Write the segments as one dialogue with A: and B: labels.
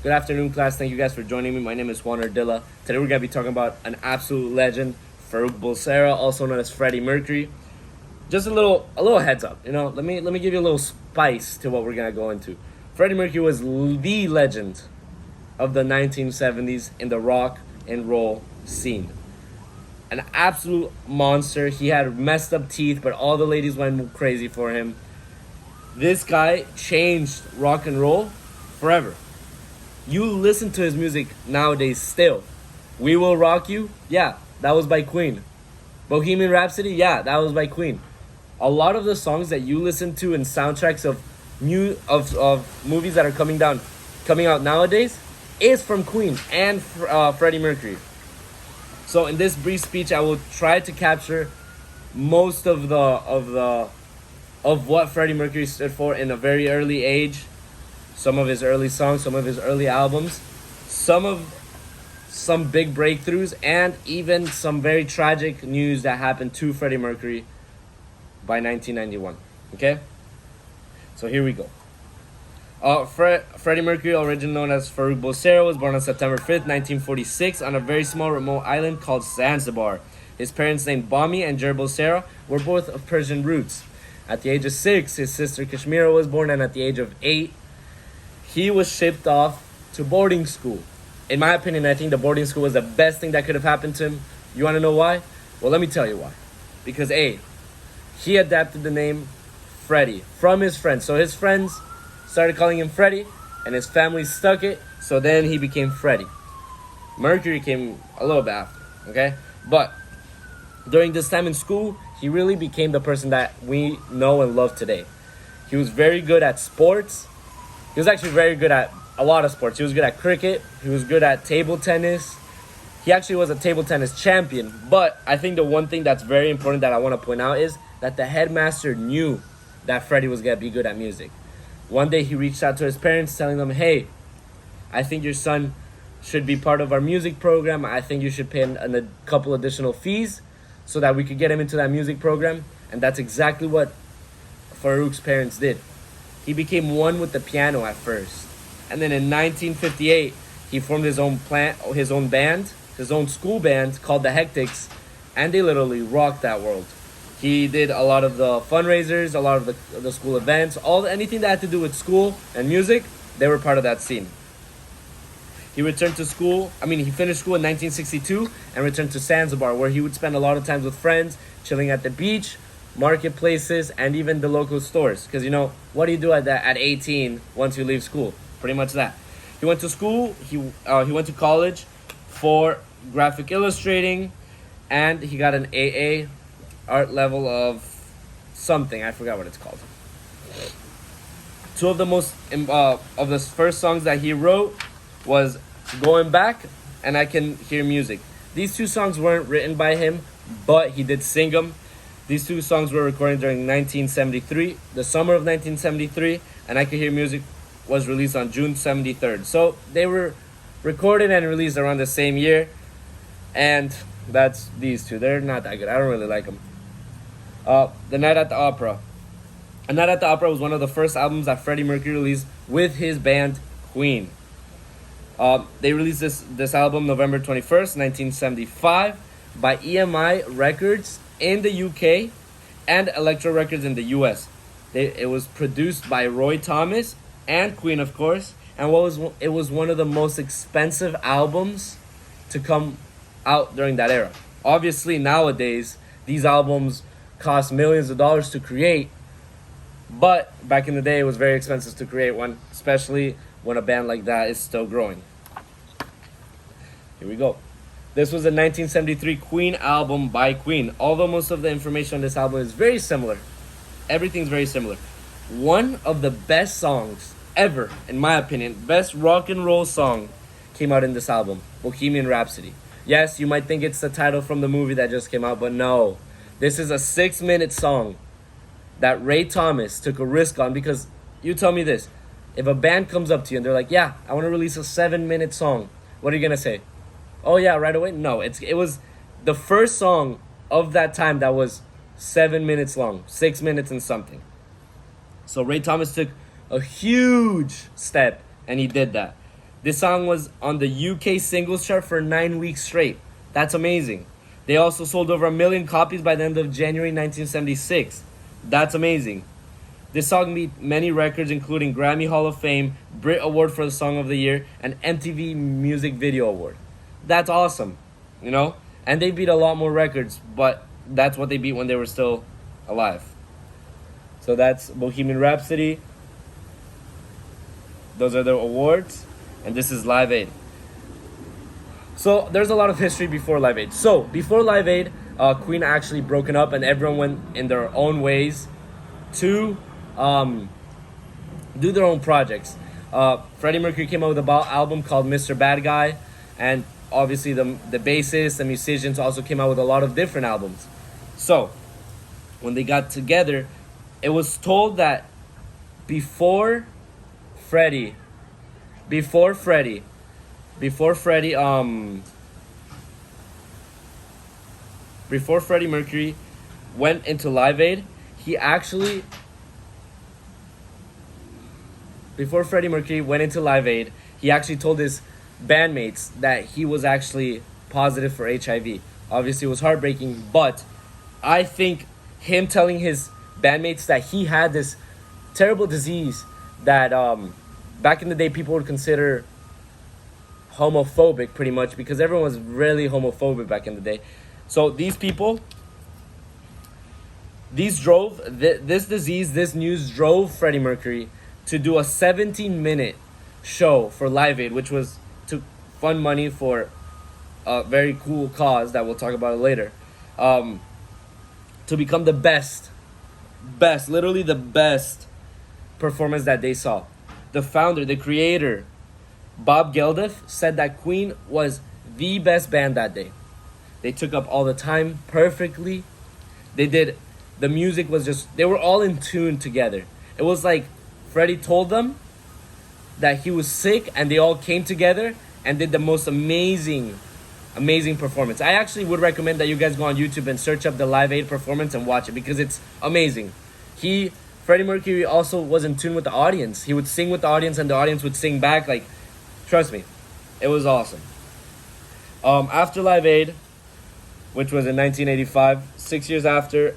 A: Good afternoon, class. Thank you guys for joining me. My name is Juan Ardilla. Today we're going to be talking about an absolute legend, Farouk Bulsara, also known as Freddie Mercury. Just a little heads up, Let me give you a little spice to what we're going to go into. Freddie Mercury was the legend of the 1970s in the rock and roll scene. An absolute monster. He had messed up teeth, but all the ladies went crazy for him. This guy changed rock and roll forever. You listen to his music nowadays still. We Will Rock You, yeah, that was by Queen. Bohemian Rhapsody, yeah, that was by Queen. A lot of the songs that you listen to in soundtracks of movies that are coming out nowadays is from Queen and Freddie Mercury. So in this brief speech, I will try to capture most of what Freddie Mercury stood for in a very early age. Some of his early songs, some of his early albums, some big breakthroughs, and even some very tragic news that happened to Freddie Mercury by 1991. Okay? So here we go. Freddie Mercury, originally known as Farouk Bulsara, was born on September 5th, 1946, on a very small remote island called Zanzibar. His parents, named Bami and Jer Bulsara, were both of Persian roots. At the age of 6, his sister Kashmira was born, and at the age of 8, he was shipped off to boarding school. In my opinion, I think the boarding school was the best thing that could have happened to him. You want to know why? Well, let me tell you why. Because A, he adapted the name Freddie from his friends. So his friends started calling him Freddie, and his family stuck it, so then he became Freddie. Mercury came a little bit after, okay? But during this time in school, he really became the person that we know and love today. He was very good at sports. He was actually very good at a lot of sports. He was good at cricket. He was good at table tennis. He actually was a table tennis champion. But I think the one thing that's very important that I want to point out is that the headmaster knew that Freddie was going to be good at music. One day he reached out to his parents telling them, hey, I think your son should be part of our music program. I think you should pay a couple additional fees so that we could get him into that music program. And that's exactly what Farouk's parents did. He became one with the piano at first. And then in 1958, he formed his own band, his own school band called the Hectics, and they literally rocked that world. He did a lot of the fundraisers, a lot of the school events, anything that had to do with school and music, they were part of that scene. He finished school in 1962 and returned to Zanzibar, where he would spend a lot of time with friends, chilling at the beach, marketplaces, and even the local stores. Because, what do you do at 18 once you leave school? Pretty much that. He went to school, he went to college for graphic illustrating, and he got an AA art level of something. I forgot what it's called. Two of the first songs that he wrote was Going Back and I Can Hear Music. These two songs weren't written by him, but he did sing them. These two songs were recorded during 1973, the summer of 1973, and I Can Hear Music was released on June 73rd. So they were recorded and released around the same year, and that's these two. They're not that good. I don't really like them. The Night at the Opera. A Night at the Opera was one of the first albums that Freddie Mercury released with his band Queen. They released this album November 21st, 1975 by EMI Records in the UK and Elektra Records in the US. It was produced by Roy Thomas and Queen, of course, and it was one of the most expensive albums to come out during that era. Obviously, nowadays, these albums cost millions of dollars to create, but back in the day, it was very expensive to create one, especially when a band like that is still growing. Here we go. This was a 1973 Queen album by Queen. Although most of the information on this album is very similar. Everything's very similar. One of the best songs ever, in my opinion, best rock and roll song came out in this album, Bohemian Rhapsody. Yes, you might think it's the title from the movie that just came out, but no. This is a 6-minute song that Ray Thomas took a risk on, because you tell me this, if a band comes up to you and they're like, yeah, I want to release a 7-minute song, what are you going to say? Oh yeah, right away? No, it was the first song of that time that was 7 minutes long, 6 minutes and something. So Ray Thomas took a huge step, and he did that. This song was on the UK singles chart for 9 weeks straight. That's amazing. They also sold over 1 million copies by the end of January 1976. That's amazing. This song beat many records, including Grammy Hall of Fame, Brit Award for the Song of the Year, and MTV Music Video Award. That's awesome, you know? And they beat a lot more records, but that's what they beat when they were still alive. So that's Bohemian Rhapsody. Those are the awards, and this is Live Aid. So there's a lot of history before Live Aid. So before Live Aid, Queen actually broken up, and everyone went in their own ways to do their own projects. Freddie Mercury came out with an album called Mr. Bad Guy, and obviously the bassists and musicians also came out with a lot of different albums. So when they got together, it was told that before Freddie Mercury went into Live Aid, before Freddie Mercury went into Live Aid, he actually told his bandmates that he was actually positive for HIV. Obviously, it was heartbreaking, but I think him telling his bandmates that he had this terrible disease that back in the day people would consider homophobic, pretty much, because everyone was really homophobic back in the day. So these people, this news drove Freddie Mercury to do a 17-minute show for Live Aid, which was to fund money for a very cool cause that we'll talk about later, to become the best, literally the best performance that they saw. The founder, the creator, Bob Geldof, said that Queen was the best band that day. They took up all the time perfectly. The music was just, they were all in tune together. It was like Freddie told them that he was sick, and they all came together and did the most amazing performance. I actually would recommend that you guys go on YouTube and search up the Live Aid performance and watch it, because it's amazing. Freddie Mercury also was in tune with the audience. He would sing with the audience, and the audience would sing back. Like, trust me, it was awesome. After Live Aid, which was in 1985, 6 years after,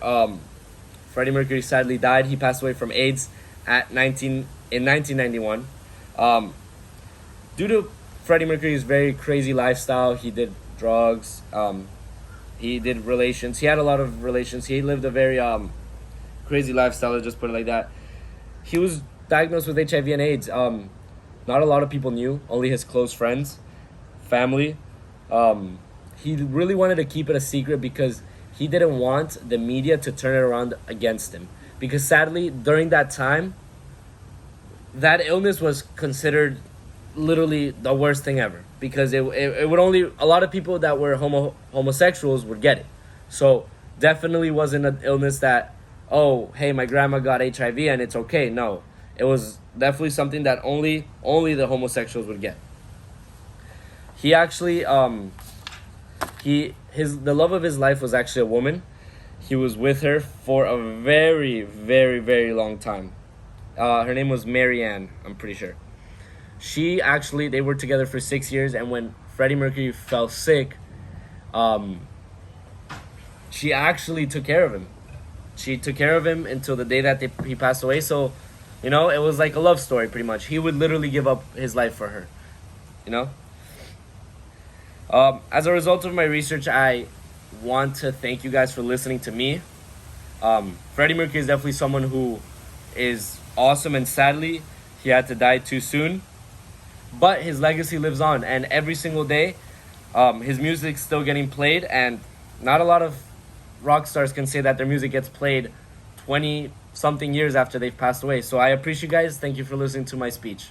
A: Freddie Mercury sadly died. He passed away from AIDS in 1991. Due to Freddie Mercury's very crazy lifestyle, he did drugs. He did relations. He had a lot of relations. He lived a very crazy lifestyle, let's just put it like that. He was diagnosed with HIV and AIDS. Not a lot of people knew, only his close friends, family. He really wanted to keep it a secret because he didn't want the media to turn it around against him. Because sadly, during that time, that illness was considered literally the worst thing ever. Because it would only, a lot of people that were homosexuals would get it. So definitely wasn't an illness that, oh, hey, my grandma got HIV and it's okay. No, it was definitely something that only the homosexuals would get. He actually, the love of his life was actually a woman. He was with her for a very, very, very long time. Her name was Marianne, I'm pretty sure. They were together for 6 years, and when Freddie Mercury fell sick, she actually took care of him. She took care of him until the day that he passed away. So, it was like a love story, pretty much. He would literally give up his life for her, As a result of my research, I want to thank you guys for listening to me. Freddie Mercury is definitely someone who is awesome, and sadly, he had to die too soon. But his legacy lives on, and every single day, his music's still getting played, and not a lot of rock stars can say that their music gets played 20-something years after they've passed away. So I appreciate you guys. Thank you for listening to my speech.